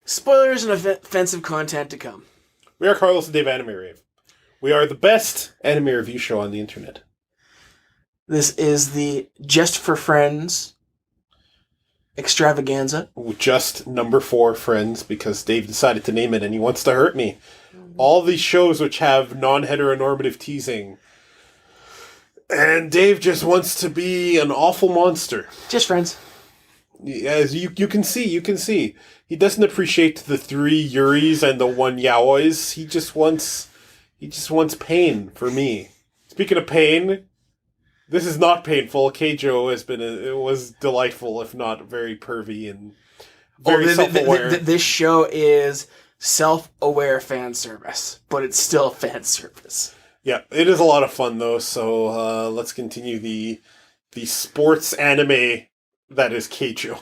Spoilers and offensive content to come. We are Carlos and Dave Anime Rave. We are the best anime review show on the internet. This is the Just for Friends extravaganza. Just number 4 Friends, because Dave decided to name it and he wants to hurt me. All these shows which have non-heteronormative teasing. And Dave just wants to be an awful monster. Just friends. As you can see. He doesn't appreciate the 3 Yuris and the 1 Yaois. He just wants pain for me. Speaking of pain, this is not painful. Keijo it was delightful, if not very pervy and very self-aware. This show is self-aware fan service, but it's still fan service. Yeah, it is a lot of fun though. So let's continue the sports anime that is Keijo.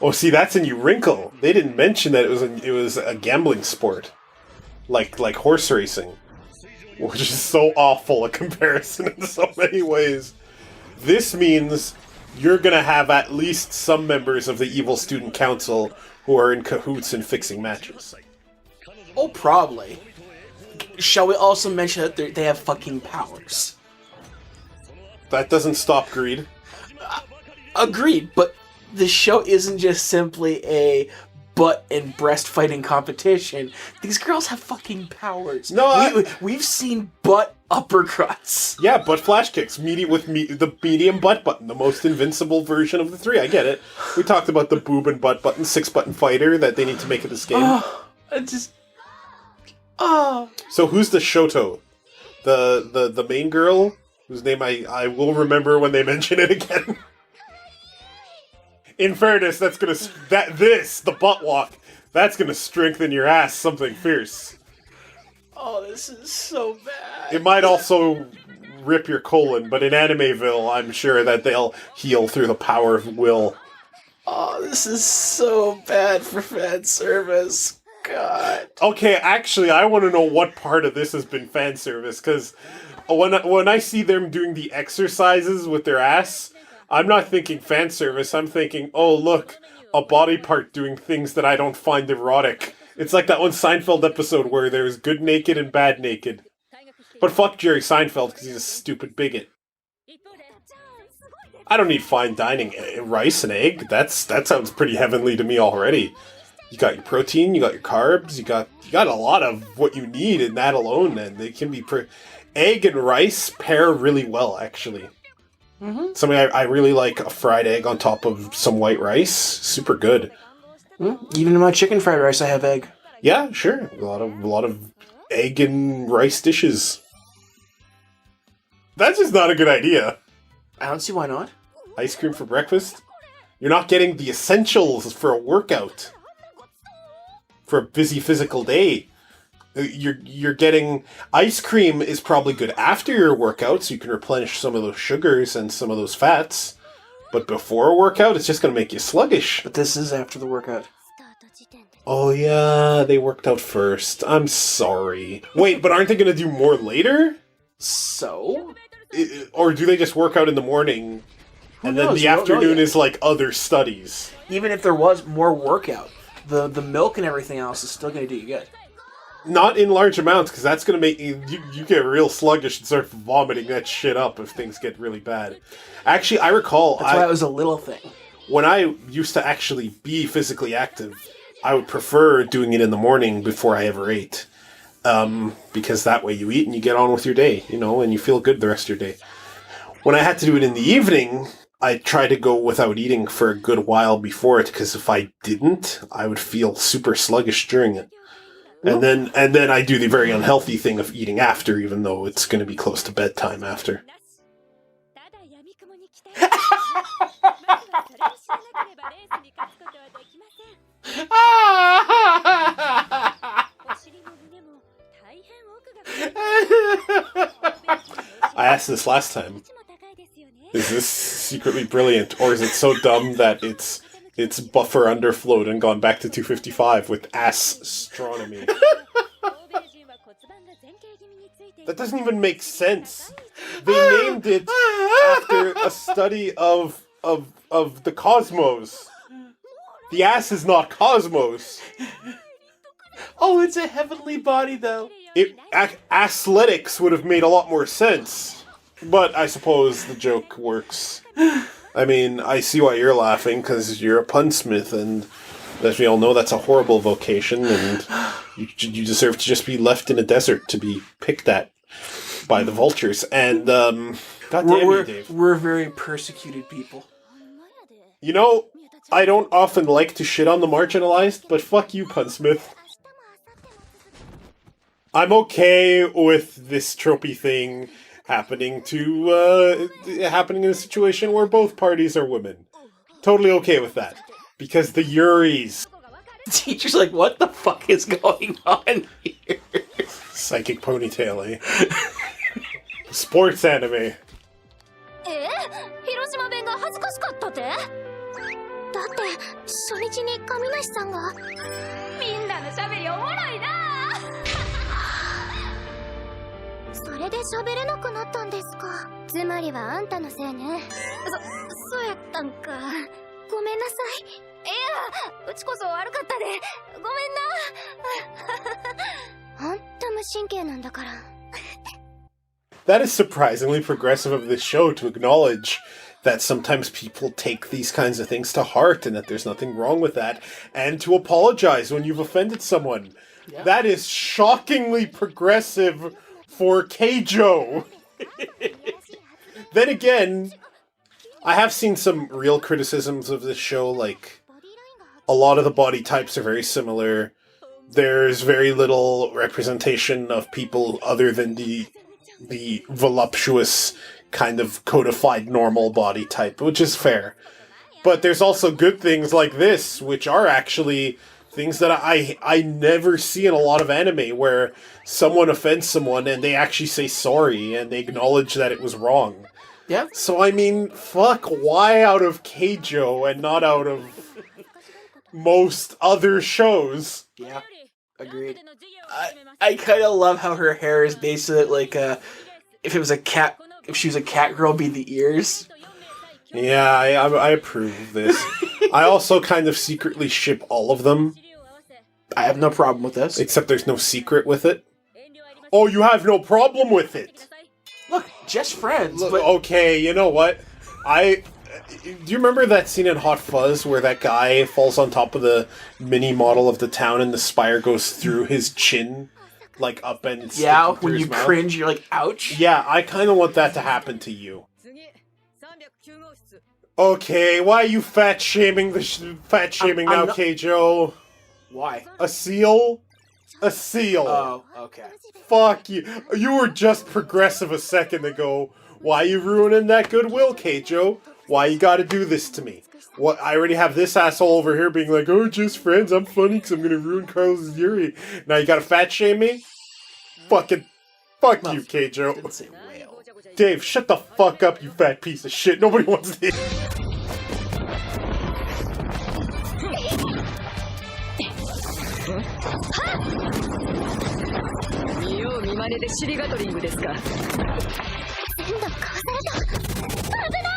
Oh, see, that's a new wrinkle. They didn't mention that it was a gambling sport, like horse racing, which is so awful a comparison in so many ways. This means you're gonna have at least some members of the evil student council who are in cahoots in fixing matches. Oh, probably. Shall we also mention that they have fucking powers? That doesn't stop greed. Agreed, but the show isn't just simply a butt and breast fighting competition. These girls have fucking powers. No, we've seen butt uppercuts. Yeah, butt flash kicks, the medium butt button, the most invincible version of the 3. I get it. We talked about the boob and butt button, 6-button fighter that they need to make in this game. So who's the Shoto? The main girl, whose name I will remember when they mention it again. In fairness, the butt walk, that's gonna strengthen your ass something fierce. Oh, this is so bad. It might also rip your colon, but in Animeville, I'm sure that they'll heal through the power of will. Oh, this is so bad for fan service. God. Okay, actually, I want to know what part of this has been fan service, because when I see them doing the exercises with their ass, I'm not thinking fan service, I'm thinking, oh look, a body part doing things that I don't find erotic. It's like that one Seinfeld episode where there's good naked and bad naked. But fuck Jerry Seinfeld, because he's a stupid bigot. I don't need fine dining. Rice and egg, that sounds pretty heavenly to me already. You got your protein, you got your carbs, you got a lot of what you need in that alone, and they can be... Egg and rice pair really well, actually. Mm-hmm. Something I really like, a fried egg on top of some white rice. Super good. Even in my chicken fried rice, I have egg. Yeah, sure. A lot of egg and rice dishes. That's just not a good idea. I don't see why not. Ice cream for breakfast? You're not getting the essentials for a workout. For a busy physical day. You're getting... Ice cream is probably good after your workout, so you can replenish some of those sugars and some of those fats. But before a workout, it's just going to make you sluggish. But this is after the workout. Oh yeah, they worked out first. I'm sorry. Wait, but aren't they going to do more later? So? Or do they just work out in the morning, and then the afternoon is like other studies? Even if there was more workout, the milk and everything else is still going to do you good. Not in large amounts, because that's going to make you get real sluggish and start vomiting that shit up if things get really bad. Actually, I recall... That's why it was a little thing. When I used to actually be physically active, I would prefer doing it in the morning before I ever ate. Because that way you eat and you get on with your day, and you feel good the rest of your day. When I had to do it in the evening, I tried to go without eating for a good while before it, because if I didn't, I would feel super sluggish during it. And then I do the very unhealthy thing of eating after, even though it's going to be close to bedtime after. I asked this last time. Is this secretly brilliant, or is it so dumb that it's buffer underflowed and gone back to 255 with astronomy? That doesn't even make sense. They named it after a study of the cosmos. The ass is not cosmos. Oh, it's a heavenly body, though. Athletics would have made a lot more sense. But I suppose the joke works. I mean, I see why you're laughing, because you're a punsmith, and as we all know, that's a horrible vocation, and you deserve to just be left in a desert to be picked at by the vultures. And, God damn you, Dave. We're very persecuted people. You know, I don't often like to shit on the marginalized, but fuck you, punsmith. I'm okay with this tropey thing happening in a situation where both parties are women. Totally okay with that. Because the Yuris. The teacher's like, what the fuck is going on here? Psychic ponytail, eh? Sports anime. 広島弁が恥ずかしかったってだって初日に上梨さんがみんなの喋りおもろいなそれで喋れなくなったんですかつまりはあんたのせいねそうやったんかごめんなさいいやうちこそ悪かったでごめんなほんと無神経なんだから That is surprisingly progressive of this show to acknowledge that sometimes people take these kinds of things to heart and that there's nothing wrong with that, and to apologize when you've offended someone. Yeah. That is shockingly progressive for Keijo. Then again, I have seen some real criticisms of this show, like, a lot of the body types are very similar. There's very little representation of people other than the voluptuous kind of codified normal body type, which is fair. But there's also good things like this, which are actually things that I never see in a lot of anime, where someone offends someone and they actually say sorry and they acknowledge that it was wrong. Yeah. So I mean, fuck, why out of Keijo and not out of most other shows? Yeah. Agreed. I kind of love how her hair is basically like if she was a cat girl, it'd be the ears. Yeah, I approve of this. I also kind of secretly ship all of them. I have no problem with this. Except there's no secret with it. Oh, you have no problem with it? Look, just friends. Look, but okay, you know what? Do you remember that scene in Hot Fuzz where that guy falls on top of the mini model of the town and the spire goes through his chin? Like up and yeah, when you cringe, you're like, ouch. Yeah, I kind of want that to happen to you. Okay, why are you fat shaming now, Keijo? Why? A seal? A seal. Oh, okay. Fuck you. You were just progressive a second ago. Why you ruining that goodwill, Keijo? Why you gotta do this to me? What? I already have this asshole over here being like, oh, just friends, I'm funny because I'm gonna ruin Carlos' Yuri. Now you gotta fat shame me? Fuck you, Keijo. Didn't say whale. Dave, shut the fuck up, you fat piece of shit. Nobody wants to... 見よう見まねで尻ガトリングですか。全部かわされた危ない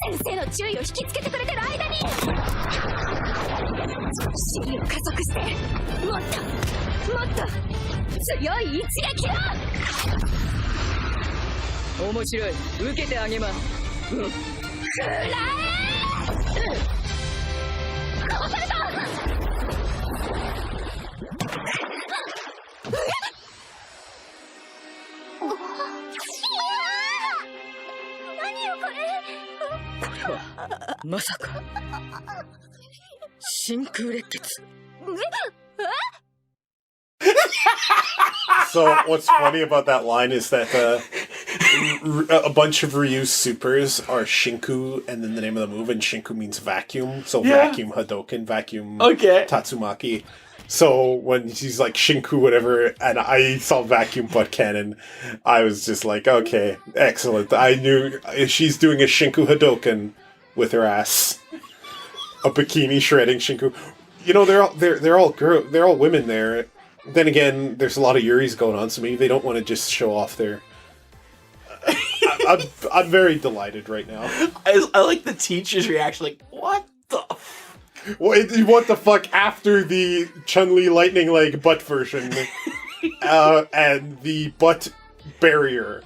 先生の注意を引きつけてくれてる間に尻を加速してもっと強い一撃を面白い受けてあげます。くらえかわされたこれはまさか真空列血。 So what's funny about that line is that a bunch of Ryu's supers are Shinku, and then the name of the move, and Shinku means vacuum. So vacuum Hadoken, vacuum Tatsumaki. So when she's like Shinku whatever, and I saw vacuum butt cannon, I was just like, okay, excellent. I knew she's doing a Shinku Hadoken with her ass. A bikini shredding Shinku. You know, they're all women there. Then again, there's a lot of Yuris going on, so maybe they don't want to just show off their... I'm very delighted right now. I like the teacher's reaction, like, what the What the fuck after the Chun-Li lightning leg butt version and the butt barrier?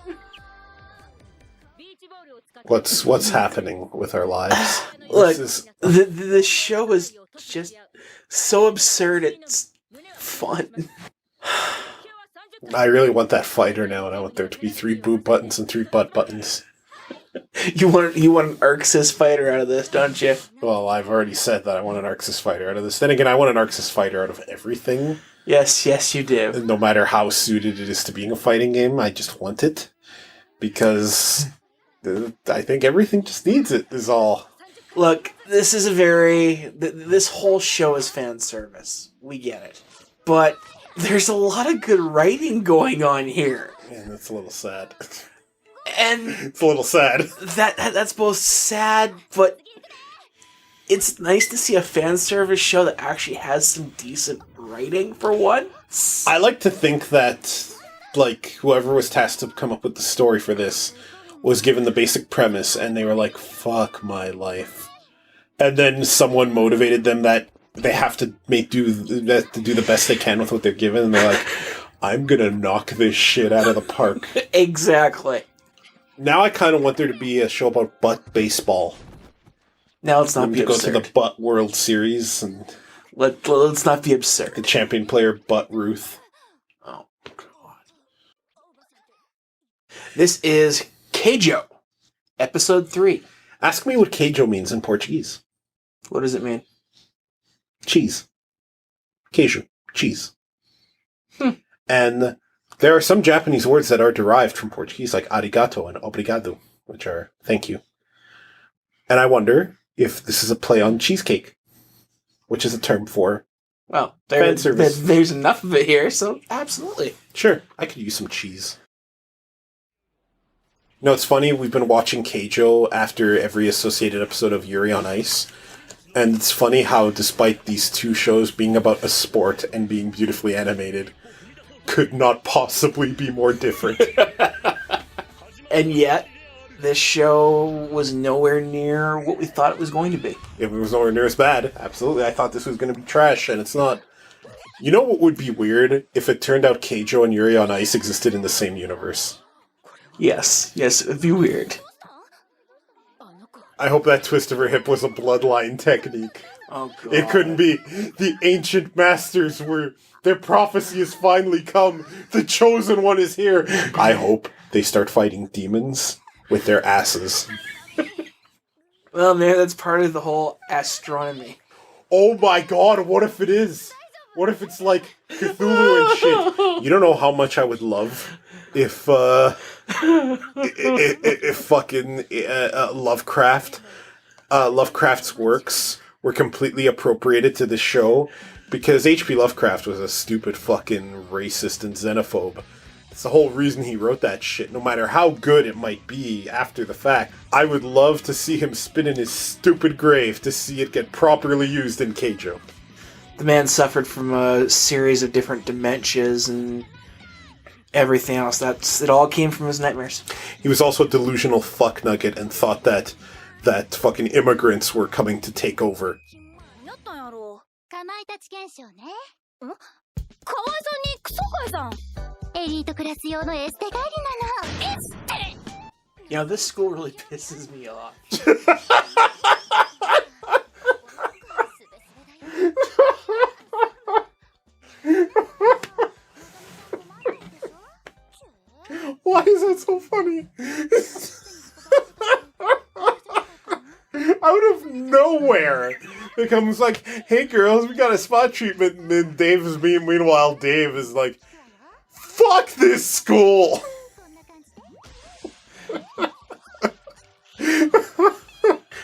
What's happening with our lives? Look, the show is just so absurd, it's fun. I really want that fighter now, and I want there to be 3 boob buttons and 3 butt buttons. You want an Arxis fighter out of this, don't you? Well, I've already said that I want an Arxis fighter out of this. Then again, I want an Arxis fighter out of everything. Yes, you do. No matter how suited it is to being a fighting game, I just want it. Because I think everything just needs it, is all. Look, this is this whole show is fan service. We get it. But there's a lot of good writing going on here. Man, that's a little sad. And it's a little sad. That's both sad, but it's nice to see a fan service show that actually has some decent writing for once. I like to think that, like, whoever was tasked to come up with the story for this was given the basic premise, and they were like, fuck my life. And then someone motivated them that they have to do the best they can with what they're given, and they're like, I'm gonna knock this shit out of the park. Exactly. Now I kind of want there to be a show about butt baseball. Now let's not be absurd. absurd. Go to the Butt World Series and let's not be absurd. The champion player Butt Ruth. Oh God! This is Keijo, episode 3. Ask me what Keijo means in Portuguese. What does it mean? Cheese. Keijo. Cheese. And there are some Japanese words that are derived from Portuguese, like arigato and obrigado, which are thank you. And I wonder if this is a play on cheesecake, which is a term for fan service. There's enough of it here, so absolutely. Sure, I could use some cheese. No, it's funny, we've been watching Keijo after every associated episode of Yuri on Ice. And it's funny how, despite these 2 shows being about a sport and being beautifully animated, could not possibly be more different. And yet, this show was nowhere near what we thought it was going to be. It was nowhere near as bad. Absolutely. I thought this was going to be trash, and it's not. You know what would be weird? If it turned out Keijo and Yuri on Ice existed in the same universe. Yes, it would be weird. I hope that twist of her hip was a bloodline technique. Oh, God. It couldn't be. The ancient masters were... Their prophecy has finally come. The chosen one is here. I hope they start fighting demons with their asses. Well, man, that's part of the whole astronomy. Oh my God, what if it is? What if it's like Cthulhu and shit? You don't know how much I would love if fucking Lovecraft's works were completely appropriated to the show, because H.P. Lovecraft was a stupid fucking racist and xenophobe. It's the whole reason he wrote that shit, no matter how good it might be after the fact. I would love to see him spin in his stupid grave to see it get properly used in Keijo. The man suffered from a series of different dementias and everything else. It all came from his nightmares. He was also a delusional fucknugget and thought that fucking immigrants were coming to take over. You know, this school really pisses me off. Why is that so funny? Out of nowhere, it comes like, hey girls, we got a spot treatment, and then meanwhile Dave is like, fuck this school!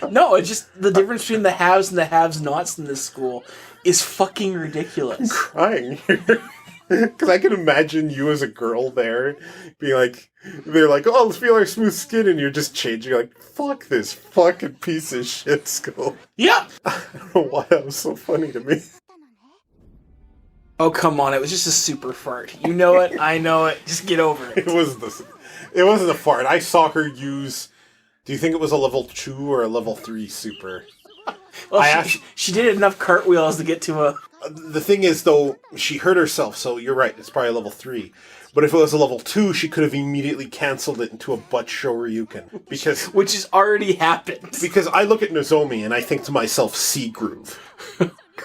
No, it's just the difference between the haves and the have-nots in this school is fucking ridiculous. I'm crying here. Because I can imagine you as a girl there being like, they're like, oh, let's feel our smooth skin, and you're just changing, like, fuck this fucking piece of shit school. Yeah! I don't know why that was so funny to me. Oh, come on, it was just a super fart. You know it, I know it, just get over it. It It wasn't a fart. I saw her use... Do you think it was a level 2 or a level 3 super? Well, she did enough cartwheels to get to a... The thing is, though, she hurt herself, so you're right, it's probably a level 3. But if it was a level 2, she could have immediately cancelled it into a butt shoryuken. Because... Which has already happened. Because I look at Nozomi and I think to myself, C groove.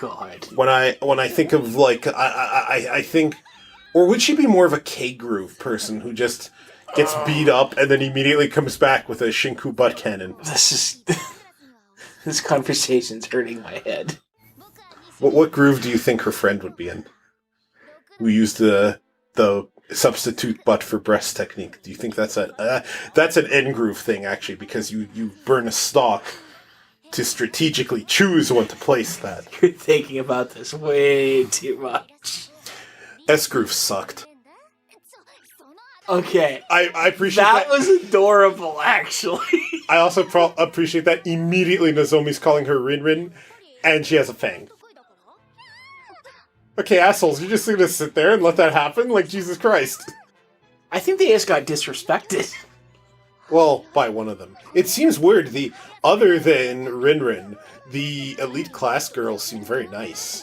God. When I think of, like, I think... Or would she be more of a K groove person who just gets beat up and then immediately comes back with a Shinku butt cannon? This conversation's hurting my head. What groove do you think her friend would be in? Who used the substitute butt for breast technique? Do you think that's an N groove thing, actually, because you burn a stock to strategically choose when to place that? You're thinking about this way too much. S groove sucked. Okay. I appreciate that. That was adorable, actually. I also appreciate that immediately Nozomi's calling her Rin, and she has a fang. Okay, assholes, you're just gonna sit there and let that happen? Like, Jesus Christ. I think they just got disrespected. Well, by one of them. It seems weird, other than Rin, the elite class girls seem very nice.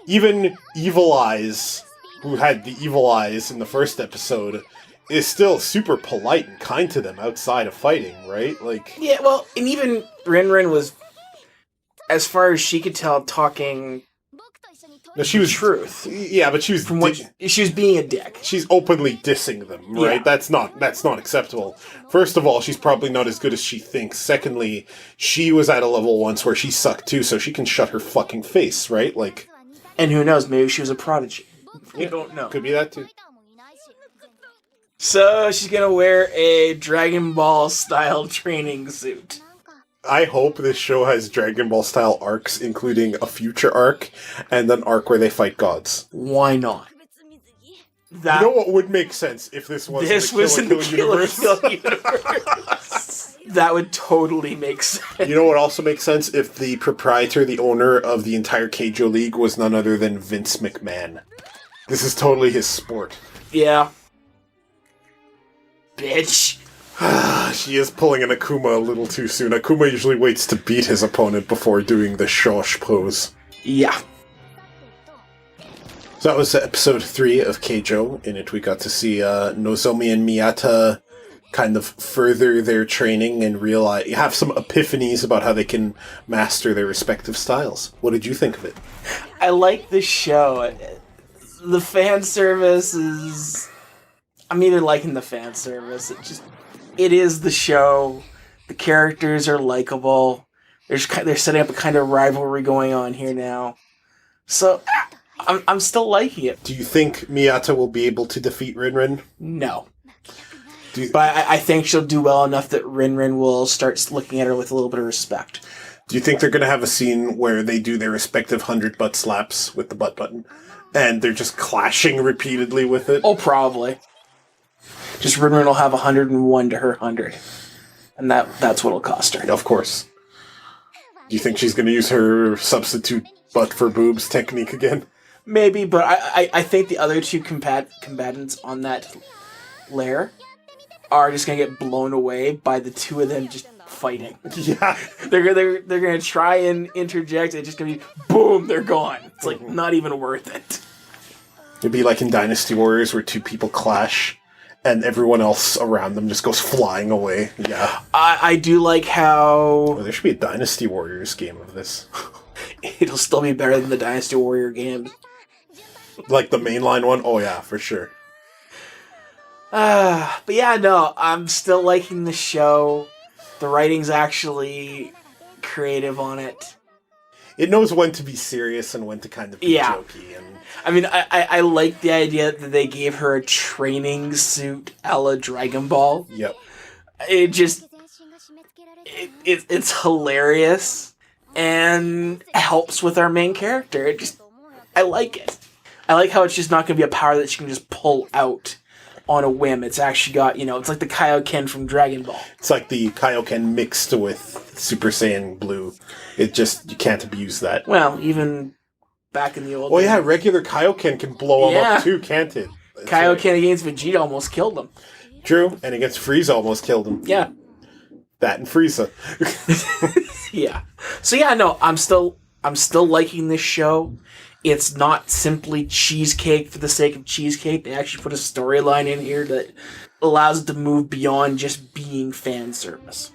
Even Evil Eyes, who had the evil eyes in the first episode, is still super polite and kind to them outside of fighting, right? Like, yeah, well, and even Rin was, as far as she could tell, talking... No, she was truth. Yeah, but she was she was being a dick. She's openly dissing them, right? Yeah. That's not acceptable. First of all, she's probably not as good as she thinks. Secondly, she was at a level once where she sucked too, so she can shut her fucking face, right? Like, and who knows? Maybe she was a prodigy. We don't know. Could be that too. So she's gonna wear a Dragon Ball style training suit. I hope this show has Dragon Ball style arcs, including a future arc, and an arc where they fight gods. Why not? You know what would make sense if this was in the Kill la Kill universe? That would totally make sense. You know what also makes sense? If the proprietor, the owner of the entire Keijo League was none other than Vince McMahon. This is totally his sport. Yeah. Bitch. She is pulling an Akuma a little too soon. Akuma usually waits to beat his opponent before doing the shosh pose. Yeah. So that was episode 3 of Keijo. In it we got to see Nozomi and Miyata kind of further their training and have some epiphanies about how they can master their respective styles. What did you think of it? I like the show. The fan service is... I'm either liking the fan service. It is the show. The characters are likable. They're setting up a kind of rivalry going on here now. So, I'm still liking it. Do you think Miyata will be able to defeat Rin? No. But I think she'll do well enough that Rin will start looking at her with a little bit of respect. Do you think they're going to have a scene where they do their respective 100 butt slaps with the butt button? And they're just clashing repeatedly with it? Oh, probably. Just Rin will have 101 to her 100. And that's what it'll cost her. Of course. Do you think she's going to use her substitute butt for boobs technique again? Maybe, but I think the other two combatants on that lair are just going to get blown away by the two of them just fighting. Yeah. They're going to try and interject, and it's just going to be, boom, they're gone. It's like, not even worth it. It'd be like in Dynasty Warriors where two people clash, and everyone else around them just goes flying away. Yeah. I do like how... Oh, there should be a Dynasty Warriors game of this. It'll still be better than the Dynasty Warrior games. Like the mainline one? Oh yeah, for sure. But yeah, no, I'm still liking the show. The writing's actually creative on it. It knows when to be serious and when to kind of be jokey. And I mean, I like the idea that they gave her a training suit a la Dragon Ball. Yep. It just... It's hilarious and helps with our main character. I like it. I like how it's just not going to be a power that she can just pull out on a whim. It's actually got, it's like the Kaioken from Dragon Ball. It's like the Kaioken mixed with Super Saiyan Blue. You can't abuse that. Well, even back in the old days. Yeah, regular Kaioken can blow him up too, can't it? Kaioken against Vegeta almost killed him. True, and against Frieza almost killed him. Yeah. That and Frieza. Yeah. So yeah, no, I'm still liking this show. It's not simply cheesecake for the sake of cheesecake. They actually put a storyline in here that allows it to move beyond just being fan service.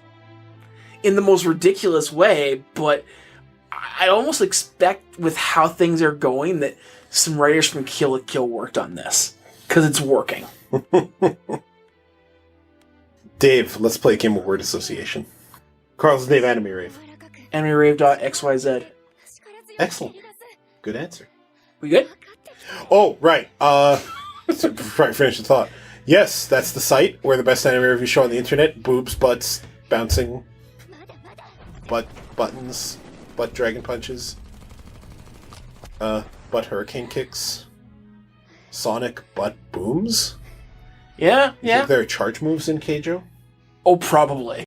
In the most ridiculous way, but I almost expect with how things are going that some writers from Kill la Kill worked on this. Because it's working. Dave, let's play a game of word association. Carl's Dave Anime Rave. AnimeRave.xyz. Excellent. Good answer. We good? Oh, right. Before I finish the thought. Yes, that's the site where the best anime reviews show on the internet. Boobs, butts, bouncing, buttons, butt dragon punches, butt hurricane kicks, sonic butt booms. Yeah, You think there are charge moves in Keijo? Oh, probably.